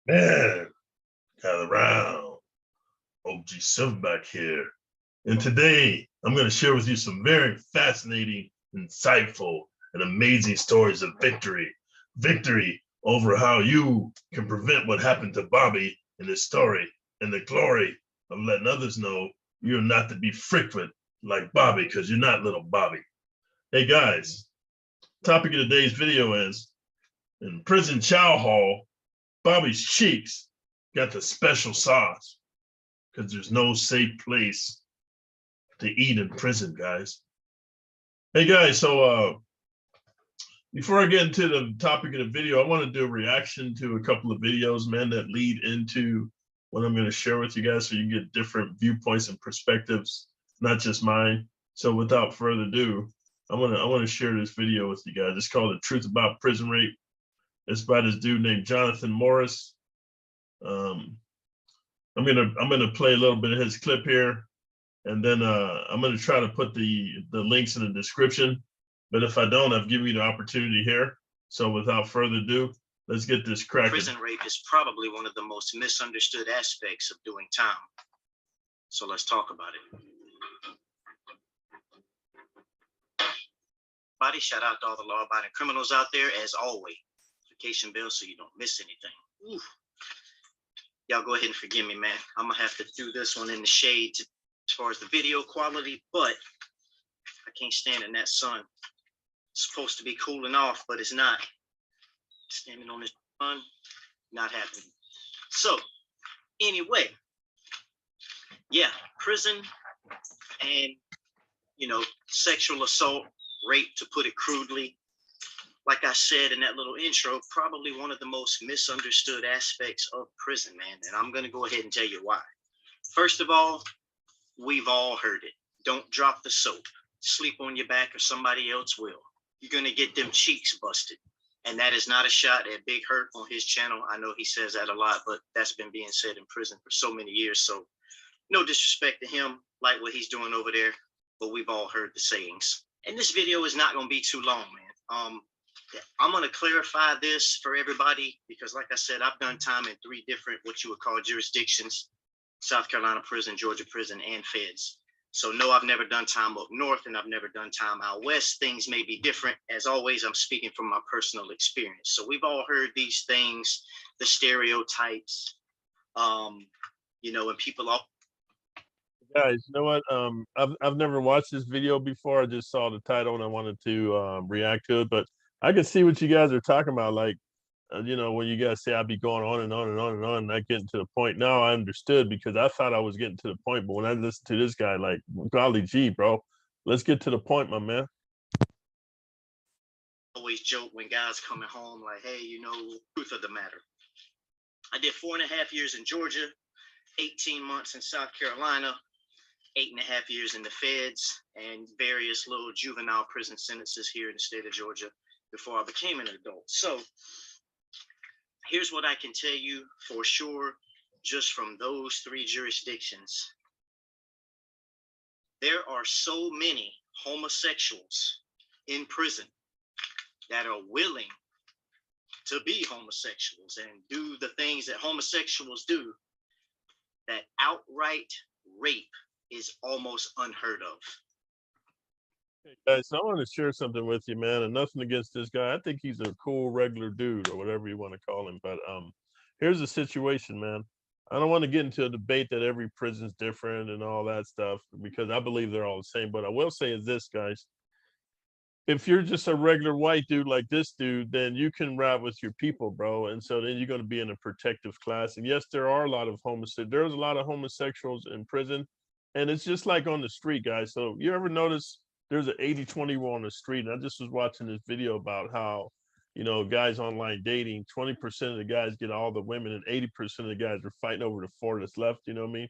Man, gather around. OG Silverback here. And today I'm going to share with you some very fascinating, insightful, and amazing stories of victory. Victory over how you can prevent what happened to Bobby in this story, and the glory of letting others know you're not to be frequent like Bobby, because you're not little Bobby. Hey guys, topic of today's video is in prison chow hall, Bobby's cheeks got the special sauce because there's no safe place to eat in prison, guys. Hey guys, so before I get into the topic of the video, I want to do a reaction to a couple of videos, man, that lead into what I'm going to share with you guys so you get different viewpoints and perspectives, not just mine. So without further ado, I want to share this video with you guys. It's called The Truth About Prison Rape. It's by this dude named Jonathan Morris. I'm gonna play a little bit of his clip here, and then I'm gonna try to put the links in the description. But if I don't, I've given you the opportunity here. So without further ado, let's get this cracking. Prison rape is probably one of the most misunderstood aspects of doing time. So let's talk about it. Body shout out to all the law-abiding criminals out there, as always. Notification bell so you don't miss anything. Ooh. Y'all go ahead and forgive me, man. I'm gonna have to do this one in the shade as far as the video quality, but I can't stand in that sun. It's supposed to be cooling off, but it's not. Standing on this sun, not happening. So, anyway, yeah, prison and, sexual assault, rape, to put it crudely, like I said in that little intro, probably one of the most misunderstood aspects of prison, man. And I'm going to go ahead and tell you why. First of all, we've all heard it. Don't drop the soap. Sleep on your back or somebody else will. You're going to get them cheeks busted. And that is not a shot at Big Hurt on his channel. I know he says that a lot, but that's been being said in prison for so many years. So no disrespect to him, like what he's doing over there, but we've all heard the sayings. And this video is not going to be too long, man. I'm going to clarify this for everybody because, like I said, I've done time in 3 different, what you would call jurisdictions: South Carolina prison, Georgia prison, and feds. So no, I've never done time up north and I've never done time out west. Things may be different. As always, I'm speaking from my personal experience. So we've all heard these things, the stereotypes, and people all. Guys, you know what? I've never watched this video before. I just saw the title and I wanted to react to it. But I can see what you guys are talking about. Like, when you guys say I'd be going on and on and on and on, not getting to the point. Now I understood because I thought I was getting to the point. But when I listened to this guy, like, golly gee, bro, let's get to the point, my man. Always joke when guys coming home like, hey, truth of the matter. I did 4.5 years in Georgia, 18 months in South Carolina, 8.5 years in the feds, and various little juvenile prison sentences here in the state of Georgia before I became an adult. So here's what I can tell you for sure, just from those 3 jurisdictions. There are so many homosexuals in prison that are willing to be homosexuals and do the things that homosexuals do, that outright rape is almost unheard of. Hey guys, so I want to share something with you, man, and nothing against this guy. I think he's a cool regular dude or whatever you want to call him. But here's the situation, man. I don't want to get into a debate that every prison's different and all that stuff because I believe they're all the same. But I will say is this, guys. If you're just a regular white dude like this dude, then you can rap with your people, bro. And so then you're going to be in a protective class. And yes, there are a lot of there's a lot of homosexuals in prison. And it's just like on the street, guys. So you ever notice there's an 80-20 rule on the street? And I just was watching this video about how, guys online dating, 20% of the guys get all the women and 80% of the guys are fighting over the 4 that's left, you know what I mean?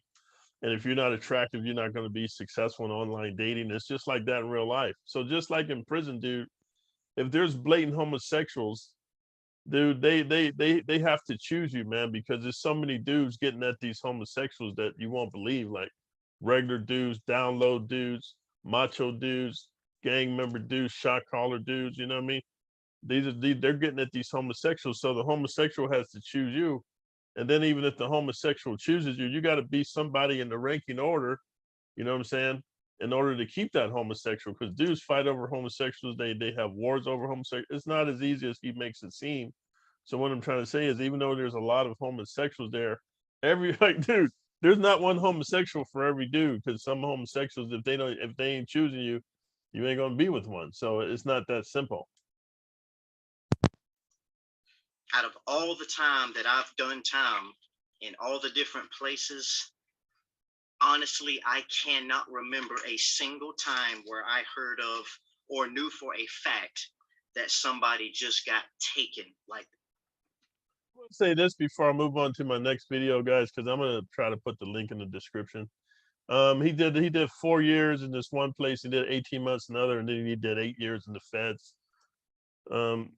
And if you're not attractive, you're not going to be successful in online dating. It's just like that in real life. So just like in prison, dude, if there's blatant homosexuals, dude, they have to choose you, man, because there's so many dudes getting at these homosexuals that you won't believe, like regular dudes, download dudes, macho dudes, gang member dudes, shot caller dudes, you know what I mean? They're getting at these homosexuals. So the homosexual has to choose you. And then even if the homosexual chooses you, you got to be somebody in the ranking order, you know what I'm saying, in order to keep that homosexual. Because dudes fight over homosexuals, they have wars over homosexuals. It's not as easy as he makes it seem. So what I'm trying to say is, even though there's a lot of homosexuals there, every like dude, there's not one homosexual for every dude. Because some homosexuals, if they ain't choosing you, you ain't gonna be with one. So it's not that simple. Out of all the time that I've done time in all the different places, honestly, I cannot remember a single time where I heard of or knew for a fact that somebody just got taken. Like, I'll say this before I move on to my next video, guys, because I'm gonna try to put the link in the description. He did 4 years in this one place. He did 18 months in another, and then he did 8 years in the feds. Um,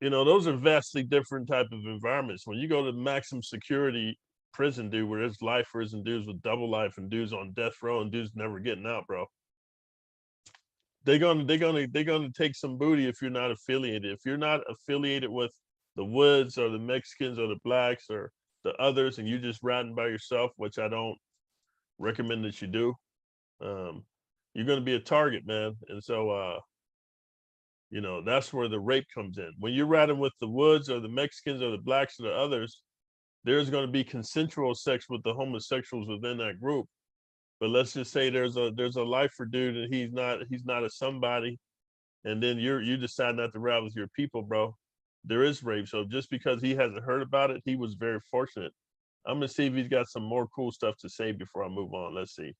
those are vastly different type of environments. When you go to maximum security prison, dude, where there's lifers and dudes with double life and dudes on death row and dudes never getting out, bro. They're gonna take some booty if you're not affiliated. If you're not affiliated with the Woods or the Mexicans or the blacks or the others, and you just riding by yourself, which I don't recommend that you do, you're gonna be a target, man. And so that's where the rape comes in. When you're riding with the Woods or the Mexicans or the blacks or the others, there's going to be consensual sex with the homosexuals within that group. But let's just say there's a lifer dude and he's not a somebody, and then you decide not to ride with your people, bro. There is rape. So just because he hasn't heard about it, he was very fortunate. I'm gonna see if he's got some more cool stuff to say before I move on. Let's see.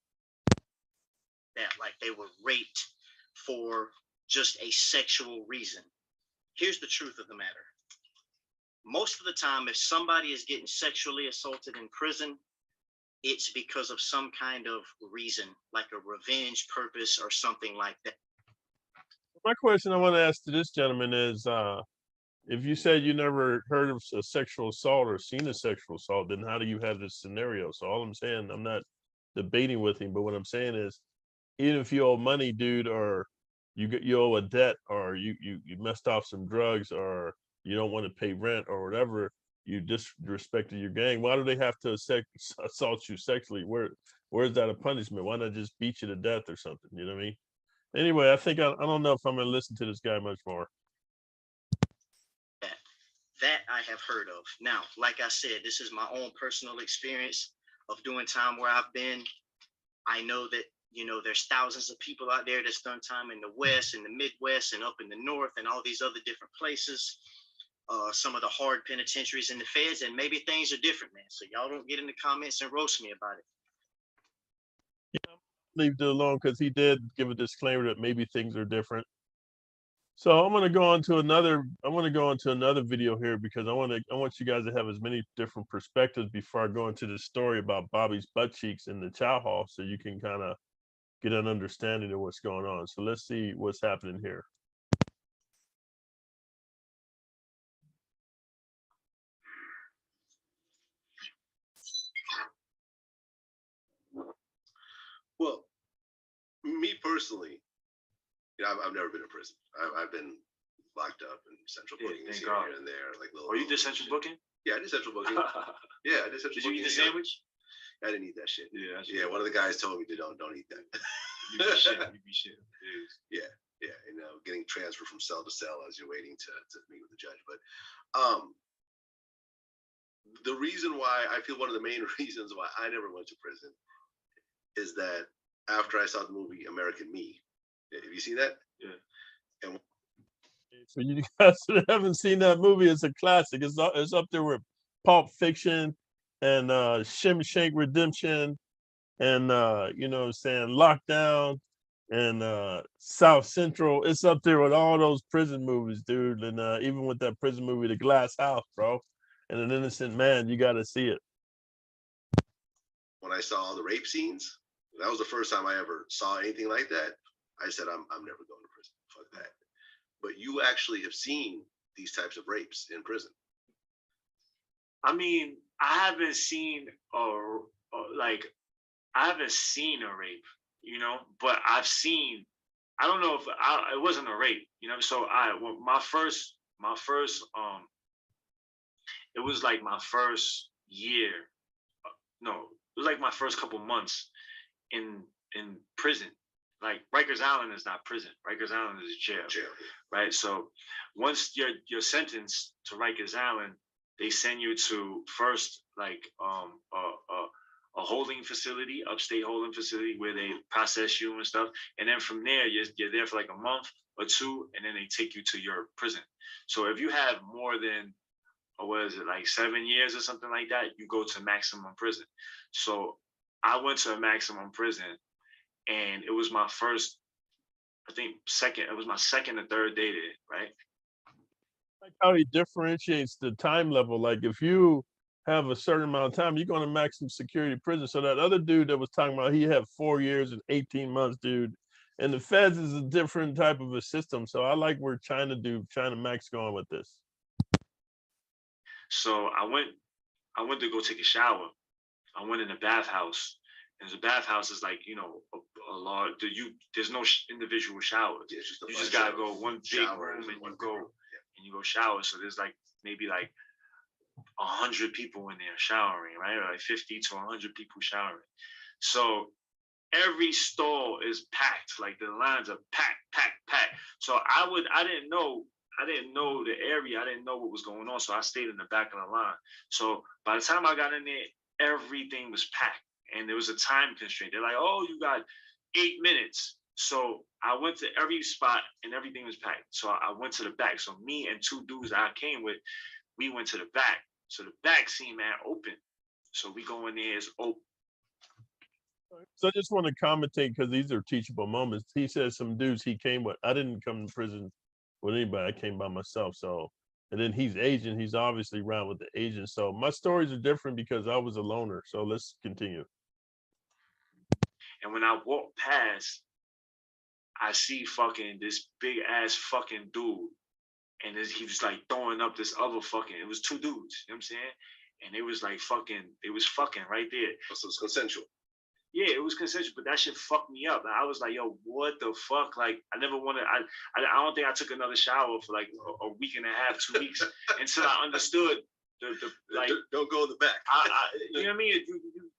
that, like they were raped for just a sexual reason. Here's the truth of the matter. Most of the time, if somebody is getting sexually assaulted in prison, it's because of some kind of reason, like a revenge purpose or something like that. My question I want to ask to this gentleman is, if you said you never heard of a sexual assault or seen a sexual assault, then how do you have this scenario? So all I'm saying, I'm not debating with him, but what I'm saying is, even if you owe money, dude, or you owe a debt, or you messed off some drugs, or you don't want to pay rent or whatever, you disrespected your gang. Why do they have to assault you sexually? Where's that a punishment? Why not just beat you to death or something? You know what I mean? Anyway, I don't know if I'm gonna listen to this guy much more. That I have heard of. Now, like I said, this is my own personal experience of doing time where I've been. I know that, there's thousands of people out there that's done time in the West, in the Midwest, and up in the North, and all these other different places. Some of the hard penitentiaries in the feds, and maybe things are different, man. So y'all don't get in the comments and roast me about it. Yeah, leave it alone because he did give a disclaimer that maybe things are different. So I'm gonna go on to another. I want to go on to another video here because I want you guys to have as many different perspectives before I go into this story about Bobby's butt cheeks in the chow hall, so you can kind of get an understanding of what's going on. So let's see what's happening here. Well, me personally, I've never been in prison. I've been locked up in central bookings here and there, like little. Oh, you did central booking? Yeah, I did central booking. Yeah, I did central booking. Did you eat the sandwich? I didn't eat that shit. Yeah, yeah. One of the guys told me to don't eat that. You be shit. You be shit. Yeah, yeah. Getting transferred from cell to cell as you're waiting to meet with the judge. But the reason why I feel one of the main reasons why I never went to prison is that after I saw the movie American Me. Have you seen that? Yeah. And for you guys that haven't seen that movie, it's a classic. It's up there with Pulp Fiction and Shawshank Redemption and you know what I'm saying, Lockdown and South Central. It's up there with all those prison movies, dude. And even with that prison movie, The Glass House, bro, and An Innocent Man, you got to see it. When I saw all the rape scenes, that was the first time I ever saw anything like that. I said, I'm never going to prison. Fuck that. But you actually have seen these types of rapes in prison. I mean, I haven't seen I haven't seen a rape, but I've seen. I don't know if it wasn't a rape, So my first, it was like my first year. No, it was like my first couple months in prison. Like Rikers Island is not prison. Rikers Island is jail, right? So once you're sentenced to Rikers Island, they send you to first like a holding facility, upstate holding facility, where they process you and stuff, and then from there you're there for like a month or two, and then they take you to your prison. So if you have more than, or what is it, like 7 years or something like that, you go to maximum prison. So I went to a maximum prison, and it was my first, I think second, it was my second or third day there, right? Like how he differentiates the time level. Like if you have a certain amount of time, you're going to maximum security prison. So that other dude that was talking about, he had 4 years and 18 months, dude. And the feds is a different type of a system. So I like where China Max going with this. So I went to go take a shower. I went in the bathhouse, and the bathhouse is like, you know, a large. There's no individual showers. Yeah, it's You just gotta go one big room and you go shower. So there's like maybe like 100 people in there showering, right? Or like 50 to 100 people showering. So every stall is packed. Like the lines are packed. So I didn't know the area. I didn't know what was going on. So I stayed in the back of the line. So by the time I got in there, everything was packed. And there was a time constraint. They're like, oh, you got 8 minutes. So I went to every spot and everything was packed. So I went to the back. So me and two dudes that I came with, we went to the back. So the back seemed open. So we go in there, it's open. So I just want to commentate because these are teachable moments. He says some dudes he came with. I didn't come to prison with anybody. I came by myself. So, and then he's Asian. He's obviously around with the Asians. So my stories are different because I was a loner. So let's continue. And when I walk past, I see fucking this big ass fucking dude. And he was like throwing up this other fucking, it was two dudes, you know what I'm saying? And it was like fucking, it was fucking right there. So it's consensual. Yeah, it was consensual, but that shit fucked me up. I was like, yo, what the fuck? Like, I never wanted, I don't think I took another shower for like a week and a half, 2 weeks until I understood the like. Don't go in the back. You know what I mean?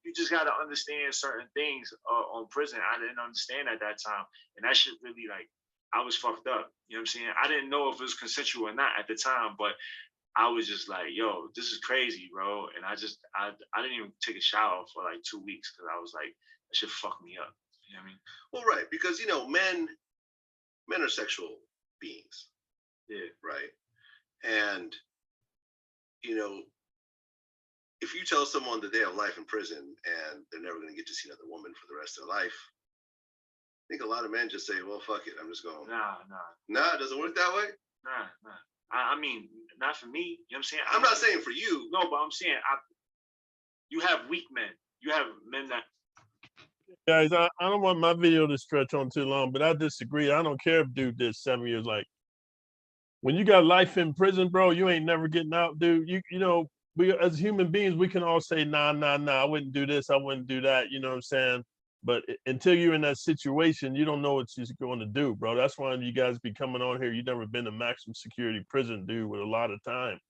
You just got to understand certain things on prison. I didn't understand at that time. And that shit really like, I was fucked up. You know what I'm saying? I didn't know if it was consensual or not at the time, but I was just like, yo, this is crazy, bro. And I didn't even take a shower for like 2 weeks because I was like, that shit fucked me up. You know what I mean? Well, right, because you know, men are sexual beings. Yeah. Right. And you know, if you tell someone that they have life in prison and they're never going to get to see another woman for the rest of their life, I think a lot of men just say, well, fuck it, I'm just going. Nah, it doesn't work that way. Nah. I mean, not for me. You know what I'm saying? I'm not saying for you. No, but I'm saying you have weak men. You have men that. Guys, I don't want my video to stretch on too long, but I disagree. I don't care if dude did 7 years. Like, when you got life in prison, bro, you ain't never getting out, dude. You know, we as human beings, we can all say, nah, I wouldn't do this, I wouldn't do that. You know what I'm saying? But until you're in that situation, you don't know what you're going to do, bro. That's why you guys be coming on here. You've never been to maximum security prison, dude, with a lot of time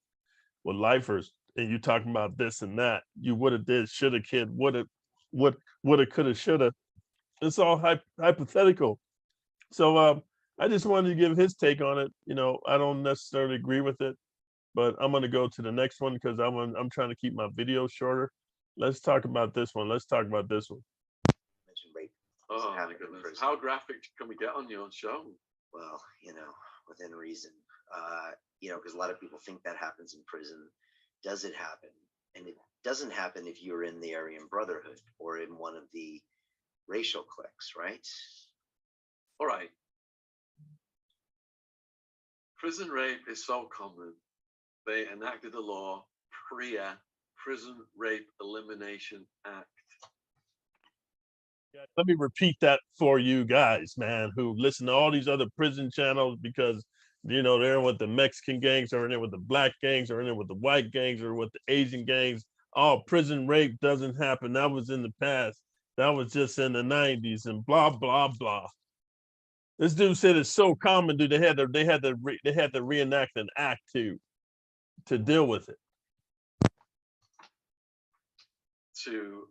with lifers, and you talking about this and that. You would have did, should have, kid, would have, could have, should have. It's all hypothetical. So I just wanted to give his take on it. You know, I don't necessarily agree with it, but I'm going to go to the next one because I'm trying to keep my video shorter. Let's talk about this one. Oh my goodness. How graphic can we get on your show? Well, you know, within reason. You know, because a lot of people think that happens in prison. Does it happen? And it doesn't happen if you're in the Aryan Brotherhood or in one of the racial cliques, right? All right. Prison rape is so common. They enacted a law, PREA, Prison Rape Elimination Act. Let me repeat that for you guys, man, who listen to all these other prison channels because, you know, they're in with the Mexican gangs, or in there with the black gangs, or in there with the white gangs, or with the Asian gangs. Oh, prison rape doesn't happen. That was in the past. That was just in the 90s and blah, blah, blah. This dude said it's so common, dude. They had to reenact an act to deal with it. to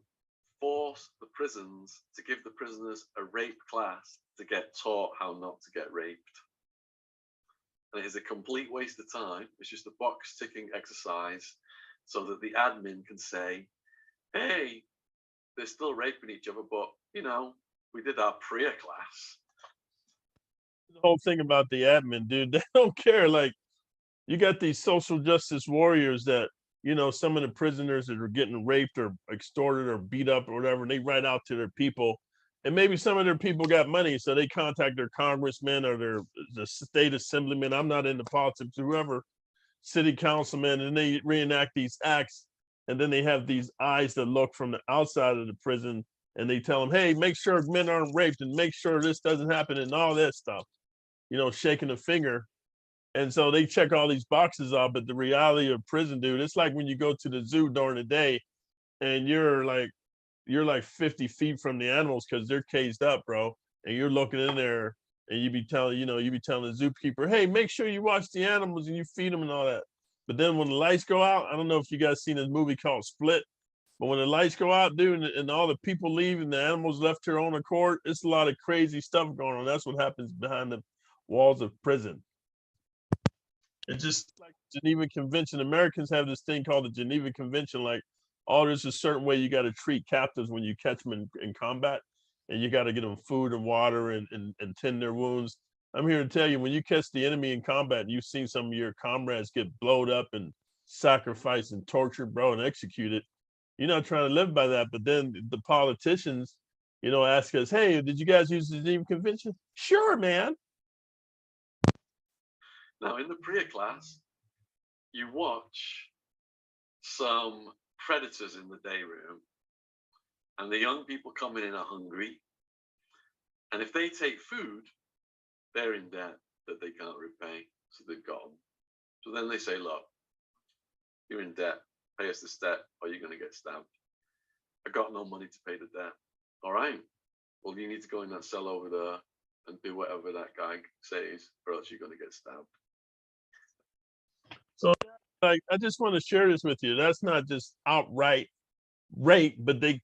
force the prisons to give the prisoners a rape class to get taught how not to get raped. And it is a complete waste of time. It's just a box ticking exercise so that the admin can say, hey, they're still raping each other, but, you know, we did our Priya class. The whole thing about the admin, dude, they don't care. Like, you got these social justice warriors that, you know, some of the prisoners that are getting raped or extorted or beat up or whatever, and they write out to their people. And maybe some of their people got money, so they contact their congressman or the state assemblyman. I'm not into politics, whoever, city councilman, and they reenact these acts. And then they have these eyes that look from the outside of the prison, and they tell them, hey, make sure men aren't raped and make sure this doesn't happen and all that stuff, you know, shaking a finger. And so they check all these boxes off, but the reality of prison, dude, it's like when you go to the zoo during the day and you're like 50 feet from the animals because they're caged up, bro. And you're looking in there and you be telling the zookeeper, hey, make sure you watch the animals and you feed them and all that. But then when the lights go out, I don't know if you guys seen this movie called Split, but when the lights go out, dude, and all the people leave and the animals left to their own accord, it's a lot of crazy stuff going on. That's what happens behind the walls of prison. It's just like Geneva Convention. Americans have this thing called the Geneva Convention. Like, oh, there's a certain way you got to treat captives when you catch them in combat, and you got to get them food and water and tend their wounds. I'm here to tell you, when you catch the enemy in combat, and you've seen some of your comrades get blowed up and sacrificed and tortured, bro, and executed. You're not trying to live by that. But then the politicians, you know, ask us, hey, did you guys use the Geneva Convention? Sure, man. Now, in the Priya class, you watch some predators in the day room, and the young people coming in are hungry. And if they take food, they're in debt that they can't repay, so they've got them. So then they say, look, you're in debt, pay us this debt, or you're going to get stabbed. I got no money to pay the debt. All right, well, you need to go in that cell over there and do whatever that guy says, or else you're going to get stabbed. So, like, I just want to share this with you. That's not just outright rape, but they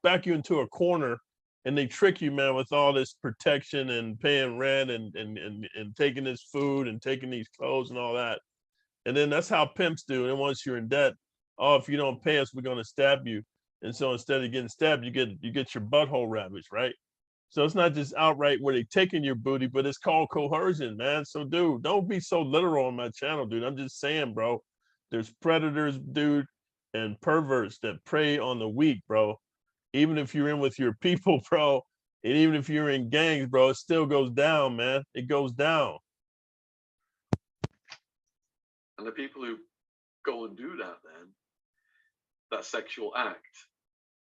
back you into a corner and they trick you, man, with all this protection and paying rent and taking this food and taking these clothes and all that. And then that's how pimps do. And once you're in debt, oh, if you don't pay us, we're gonna stab you. And so instead of getting stabbed, you get your butthole ravaged, right? So it's not just outright where they taking your booty, but it's called coercion, man. So, dude, don't be so literal on my channel, dude. I'm just saying, bro. There's predators, dude, and perverts that prey on the weak, bro. Even if you're in with your people, bro, and even if you're in gangs, bro, it still goes down, man. It goes down. And the people who go and do that, then, that sexual act,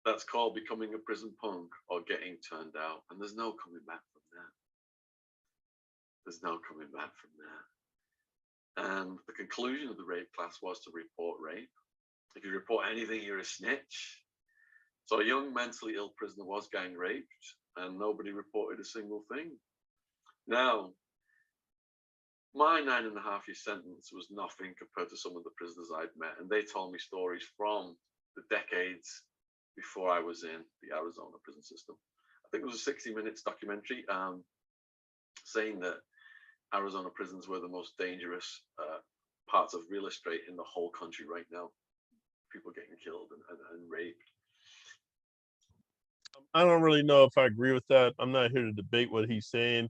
that's called becoming a prison punk or getting turned out. And there's no coming back from that. There's no coming back from that. And the conclusion of the rape class was to report rape. If you report anything, you're a snitch. So a young mentally ill prisoner was gang raped, and nobody reported a single thing. Now, my 9.5-year sentence was nothing compared to some of the prisoners I'd met, and they told me stories from the decades before I was in the Arizona prison system. I think it was a 60 Minutes documentary saying that Arizona prisons were the most dangerous parts of real estate in the whole country right now. People getting killed and raped. I don't really know if I agree with that. I'm not here to debate what he's saying.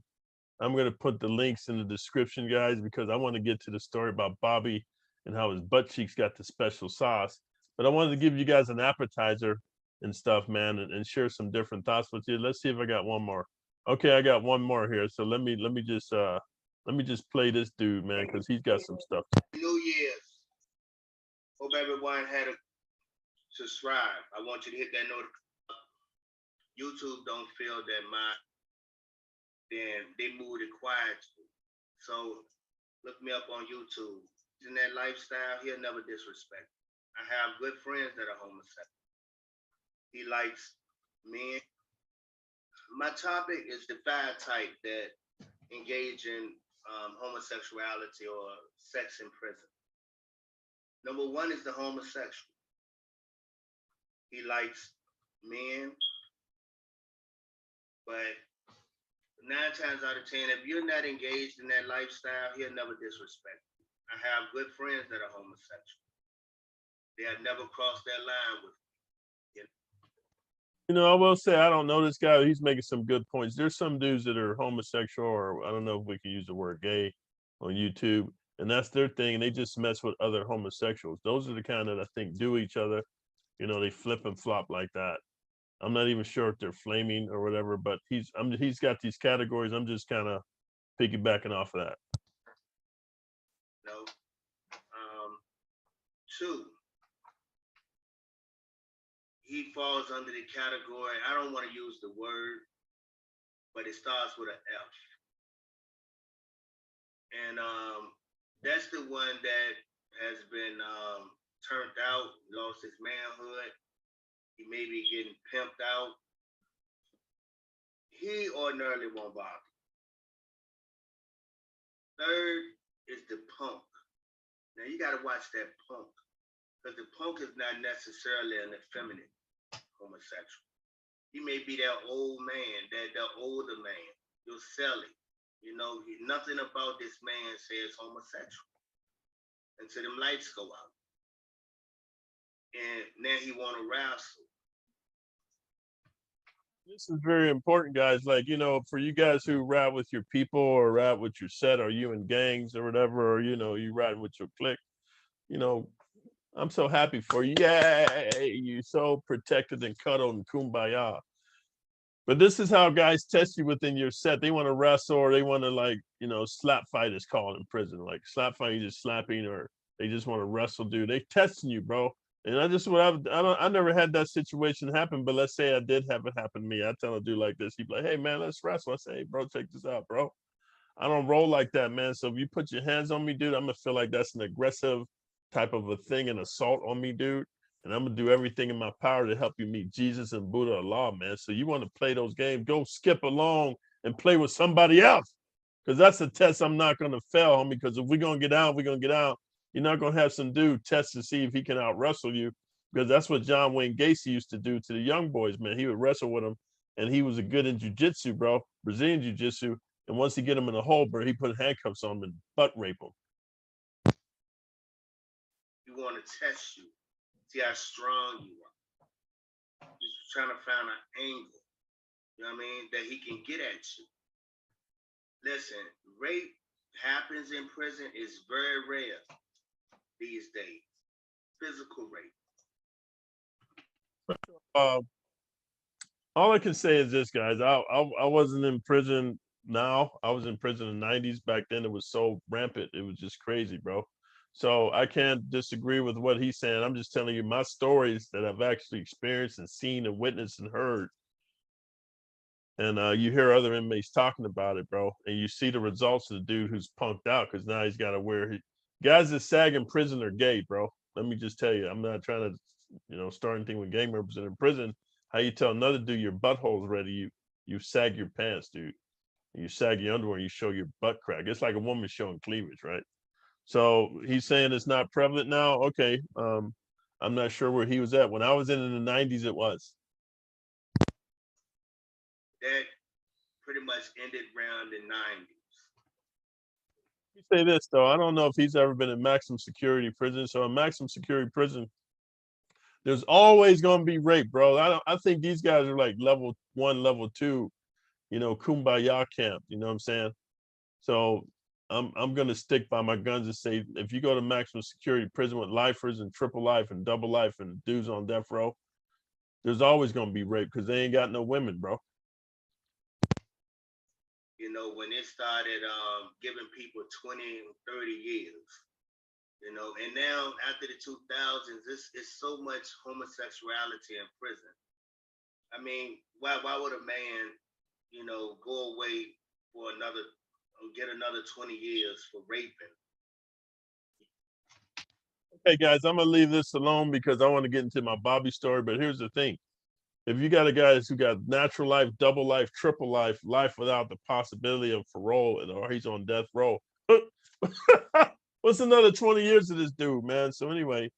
I'm going to put the links in the description, guys, because I want to get to the story about Bobby and how his butt cheeks got the special sauce. But I wanted to give you guys an appetizer and stuff, man, and share some different thoughts with you. Let's see if I got one more. Okay, I got one more here. So let me just play this dude, man, because he's got some stuff. New Year's. Hope everyone had a subscribe. I want you to hit that notification. YouTube don't feel that then they move it quiet. So look me up on YouTube. In that lifestyle, he'll never disrespect. I have good friends that are homosexual. He likes men. My topic is the 5 type that engage in homosexuality or sex in prison. Number 1 is the homosexual. he likes men, but 9 times out of 10, if you're not engaged in that lifestyle, he'll never disrespect you. I have good friends that are homosexual. They have never crossed that line with me. You know, I will say I don't know this guy. He's making some good points. There's some dudes that are homosexual, or I don't know if we can use the word gay on YouTube, and that's their thing. And they just mess with other homosexuals. Those are the kind that I think do each other. You know, they flip and flop like that. I'm not even sure if they're flaming or whatever, but he's got these categories. I'm just kind of piggybacking off of that. No. Two, he falls under the category, I don't want to use the word, but it starts with an F. And that's the one that has been turned out, lost his manhood. He may be getting pimped out. He ordinarily won't bother. Third is the punk. Now you got to watch that punk, because the punk is not necessarily an effeminate homosexual. He may be that old man, that older man. You'll sell it. You know, nothing about this man says homosexual until them lights go out. And now he want to wrestle. This is very important, guys. Like, you know, for you guys who ride with your people or ride with your set, or you in gangs or whatever, or, you know, you ride with your clique, you know, I'm so happy for you. Yay! You're so protected and cuddled and kumbaya. But this is how guys test you within your set. They want to wrestle, or they want to, like, you know, slap fight is called in prison. Like slap fight, you just slapping, or they just want to wrestle, dude. They testing you, bro. And I never had that situation happen, but let's say I did have it happen to me. I tell a dude like this, he'd be like, hey man, let's wrestle. I say, hey bro, check this out, bro. I don't roll like that, man. So if you put your hands on me, dude, I'm gonna feel like that's an aggressive type of a thing, an assault on me, dude. And I'm gonna do everything in my power to help you meet Jesus and Buddha Allah, man. So you want to play those games, go skip along and play with somebody else. Because that's a test I'm not gonna fail, homie. Because if we're gonna get out, we're gonna get out. You're not gonna have some dude test to see if he can out wrestle you. Because that's what John Wayne Gacy used to do to the young boys, man. He would wrestle with them, and he was a good in jiu-jitsu, bro. Brazilian jiu-jitsu. And once he get him in a hole, bro, he put handcuffs on him and butt rape him. He want to test you, see how strong you are. He's trying to find an angle, you know what I mean, that he can get at you. Listen, rape happens in prison is very rare these days. Physical rape. All I can say is this, guys. I wasn't in prison now. I was in prison in the 90s. Back then, it was so rampant. It was just crazy, bro. So I can't disagree with what he's saying. I'm just telling you my stories that I've actually experienced and seen and witnessed and heard. And you hear other inmates talking about it, bro. And you see the results of the dude who's punked out, because now he's got to wear guys that sag in prison are gay, bro. Let me just tell you, I'm not trying to, you know, start anything with gang members in prison. How you tell another dude your butthole's ready, you sag your pants, dude. You sag your underwear and you show your butt crack. It's like a woman showing cleavage, right? So he's saying it's not prevalent now. Okay. I'm not sure where he was at. When I was in the 90s, it was. That pretty much ended around the 90s. Let me say this though, I don't know if he's ever been in maximum security prison. So in maximum security prison, there's always gonna be rape, bro. I think these guys are like level 1, level 2, you know, kumbaya camp. You know what I'm saying? So I'm gonna stick by my guns and say, if you go to maximum security prison with lifers and triple life and double life and dudes on death row, there's always gonna be rape because they ain't got no women, bro. You know, when it started giving people 20 and 30 years, you know, and now after the 2000s, it's so much homosexuality in prison. I mean, why would a man, you know, go away for get another 20 years for raping? Okay, guys, I'm gonna leave this alone because I want to get into my Bobby story. But here's the thing: if you got a guy who got natural life, double life, triple life, life without the possibility of parole, or he's on death row, what's another 20 years of this dude, man? So anyway,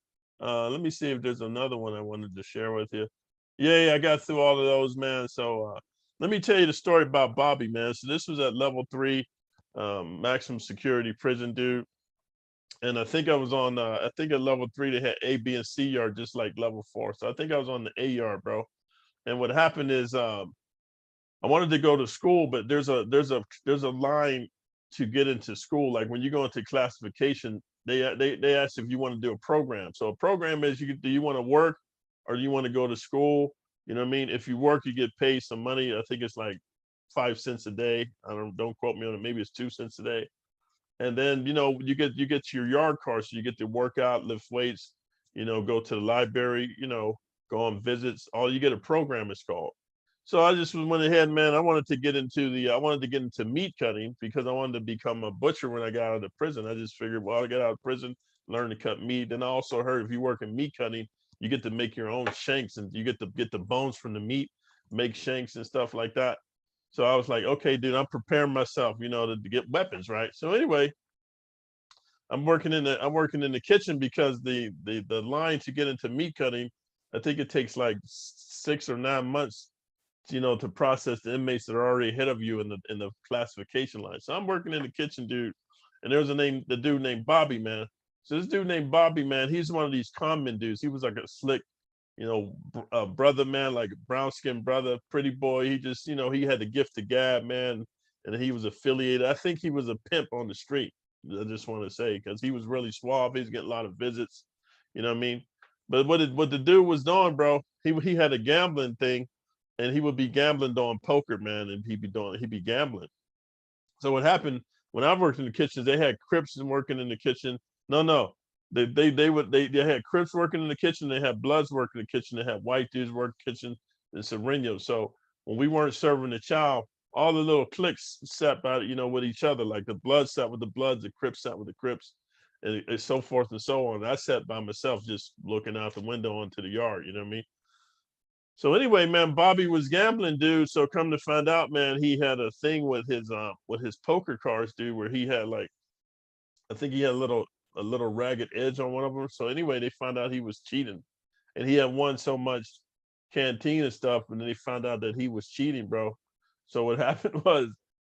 Let me see if there's another one I wanted to share with you. Yeah, I got through all of those, man. So let me tell you the story about Bobby, man. So this was at level 3, maximum security prison, dude. And I think I was on, I think at level 3 they had A, B, and C yard, just like level 4. So I think I was on the A yard, bro. And what happened is, I wanted to go to school, but there's a line to get into school. Like when you go into classification, they ask if you want to do a program. So a program is, do you want to work or do you want to go to school? You know what I mean? If you work, you get paid some money. I think it's like 5 cents a day. Don't quote me on it. Maybe it's 2 cents a day. And then you get your yard card, so you get to work out, lift weights, go to the library, go on visits. All you get a program is called. So I just went ahead, man. I wanted to get into meat cutting because I wanted to become a butcher when I got out of prison. I just figured, well, I get out of prison, learn to cut meat. And I also heard if you work in meat cutting, you get to make your own shanks and you get to get the bones from the meat, make shanks and stuff like that. So I was like, okay, dude, I'm preparing myself, to get weapons, right? So anyway, I'm working in the kitchen because the line to get into meat cutting, I think it takes like 6 or 9 months, to process the inmates that are already ahead of you in the classification line. So I'm working in the kitchen, dude, and there's the dude named Bobby, man. So this dude named Bobby, man, he's one of these common dudes. He was like a slick, brother, man, like a brown skinned brother, pretty boy. He just, he had the gift of gab, man, and he was affiliated. I think he was a pimp on the street. I just want to say, because he was really suave. He's getting a lot of visits, you know what I mean? But what the dude was doing, bro, he had a gambling thing, and he would be gambling doing poker, man, and he'd be gambling. So what happened when I worked in the kitchen, they had Crips working in the kitchen. No. They had Crips working in the kitchen, they had Bloods working in the kitchen, they had white dudes working in the kitchen and Sereno. So when we weren't serving the Chow, all the little cliques sat by, with each other. Like the Bloods sat with the Bloods, the Crips sat with the Crips, and so forth and so on. I sat by myself just looking out the window onto the yard, you know what I mean? So anyway, man, Bobby was gambling, dude. So come to find out, man, he had a thing with his poker cards, dude, where he had like, I think he had a little ragged edge on one of them. So anyway, they found out he was cheating, and he had won so much canteen and stuff, and then they found out that he was cheating, bro. So what happened was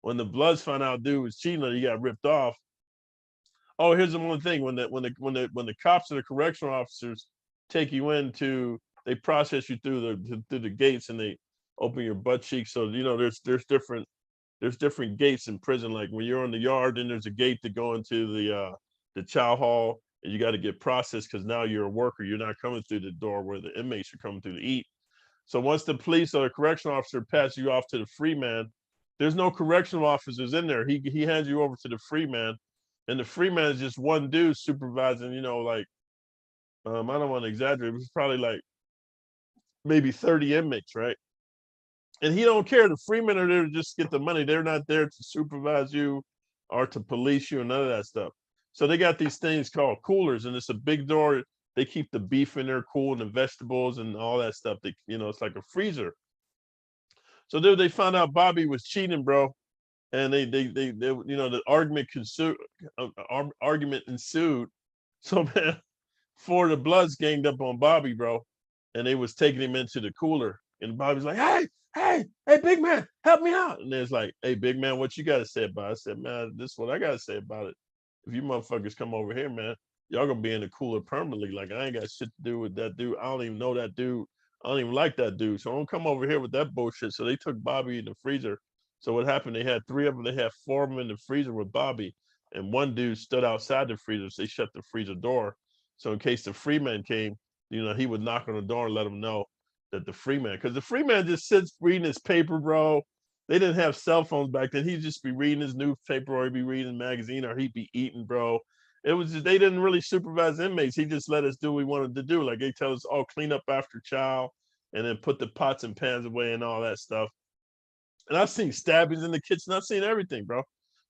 when the Bloods found out dude was cheating, he got ripped off. Oh, here's the one thing: when the cops or the correctional officers take you into, they process you through the gates and they open your butt cheeks. So there's different gates in prison. Like when you're on the yard, then there's a gate to go into the chow hall, and you got to get processed because now you're a worker. You're not coming through the door where the inmates are coming through to eat. So once the police or the correctional officer passes you off to the free man, there's no correctional officers in there. He hands you over to the free man, and the free man is just one dude supervising. Like I don't want to exaggerate. It's probably like maybe 30 inmates, right? And he don't care. The freemen are there to just get the money. They're not there to supervise you or to police you and none of that stuff. So they got these things called coolers, and it's a big door. They keep the beef in there cool and the vegetables and all that stuff. It's like a freezer. So dude, they found out Bobby was cheating, bro, and the argument ensued. So man, 4 of the Bloods ganged up on Bobby, bro, and they was taking him into the cooler. And Bobby's like, hey, big man, help me out. And it's like, hey, big man, what you got to say about it? I said, man, this is what I got to say about it. If you motherfuckers come over here, man, y'all gonna be in the cooler permanently. Like, I ain't got shit to do with that dude. I don't even know that dude. I don't even like that dude. So don't come over here with that bullshit. So they took Bobby in the freezer. So what happened? They had 3 of them. They had 4 of them in the freezer with Bobby. And one dude stood outside the freezer. So they shut the freezer door. So in case the free man came, he would knock on the door and let him know that the free man, because the free man just sits reading his paper, bro. They didn't have cell phones back then. He'd just be reading his newspaper, or he'd be reading a magazine, or he'd be eating, bro. It was just, they didn't really supervise inmates. He just let us do what we wanted to do. Like they tell us, oh, clean up after Chow, and then put the pots and pans away and all that stuff. And I've seen stabbings in the kitchen. I've seen everything, bro.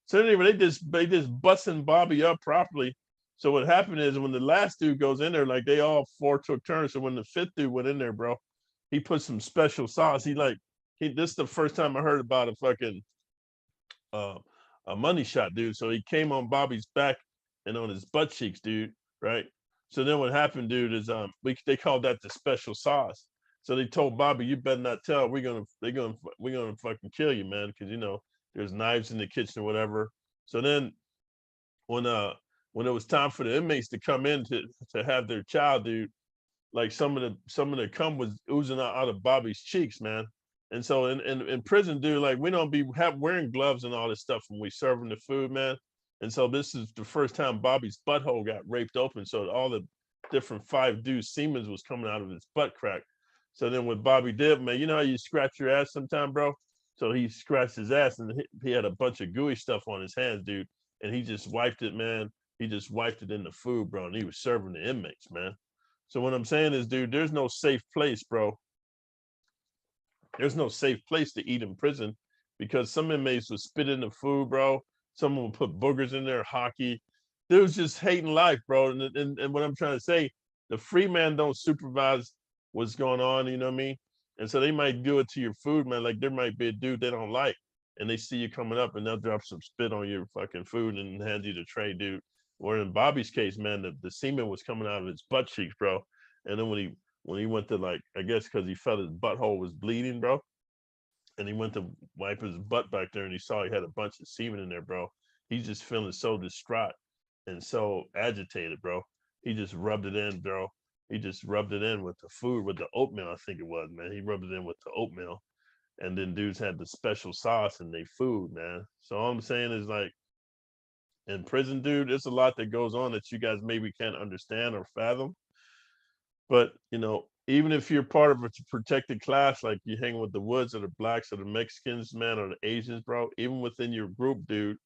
So anyway, they just busting Bobby up properly. So what happened is when the last dude goes in there, like they all 4 took turns. So when the 5th dude went in there, bro, he put some special sauce. This is the first time I heard about a fucking a money shot, dude. So he came on Bobby's back and on his butt cheeks, dude. Right. So then what happened, dude, is they called that the special sauce. So they told Bobby, you better not tell. We're gonna fucking kill you, man, because you know there's knives in the kitchen or whatever. So then when when it was time for the inmates to come in to have their child, dude, like some of the cum was oozing out of Bobby's cheeks, man. And so in prison, dude, like we don't be wearing gloves and all this stuff when we serving the food, man. And so this is the first time Bobby's butthole got raped open. So all the different 5 dudes semen was coming out of his butt crack. So then what Bobby did, man, you know how you scratch your ass sometime, bro? So he scratched his ass and he had a bunch of gooey stuff on his hands, dude. And he just wiped it, man. He just wiped it in the food, bro. And he was serving the inmates, man. So what I'm saying is, dude, there's no safe place, bro. There's no safe place to eat in prison because some inmates would spit in the food, bro. Someone would put boogers in their hockey. Dudes just hating life, bro. And what I'm trying to say, the free man don't supervise what's going on, you know what I mean? And so they might do it to your food, man. Like there might be a dude they don't like, and they see you coming up and they'll drop some spit on your fucking food and hand you the tray, dude. Or in Bobby's case, man, the semen was coming out of his butt cheeks, bro. And then when he went to like, I guess because he felt his butthole was bleeding, bro. And he went to wipe his butt back there and he saw he had a bunch of semen in there, bro. He's just feeling so distraught and so agitated, bro. He just rubbed it in, bro. He just rubbed it in with the food, with the oatmeal, I think it was, man. He rubbed it in with the oatmeal. And then dudes had the special sauce in their food, man. So all I'm saying is like in prison, dude, there's a lot that goes on that you guys maybe can't understand or fathom. But you know, even if you're part of a protected class, like you hang with the Woods or the Blacks or the Mexicans, man, or the Asians, bro, even within your group, dude,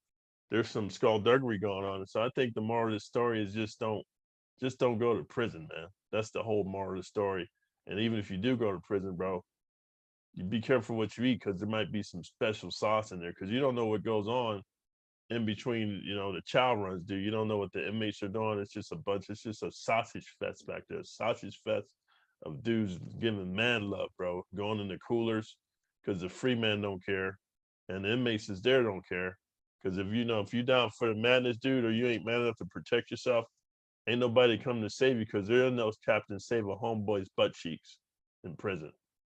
there's some skullduggery going on. And so I think the moral of the story is just don't go to prison, man. That's the whole moral of the story. And even if you do go to prison, bro, you be careful what you eat because there might be some special sauce in there because you don't know what goes on in between, you know, the chow runs, dude. You don't know what the inmates are doing. It's just a sausage fest back there. A sausage fest of dudes giving man love, bro. Going in the coolers because the free men don't care. And the inmates is there don't care. Because if you down for the madness, dude, or you ain't man enough to protect yourself, ain't nobody coming to save you because there are no captains save a homeboy's butt cheeks in prison.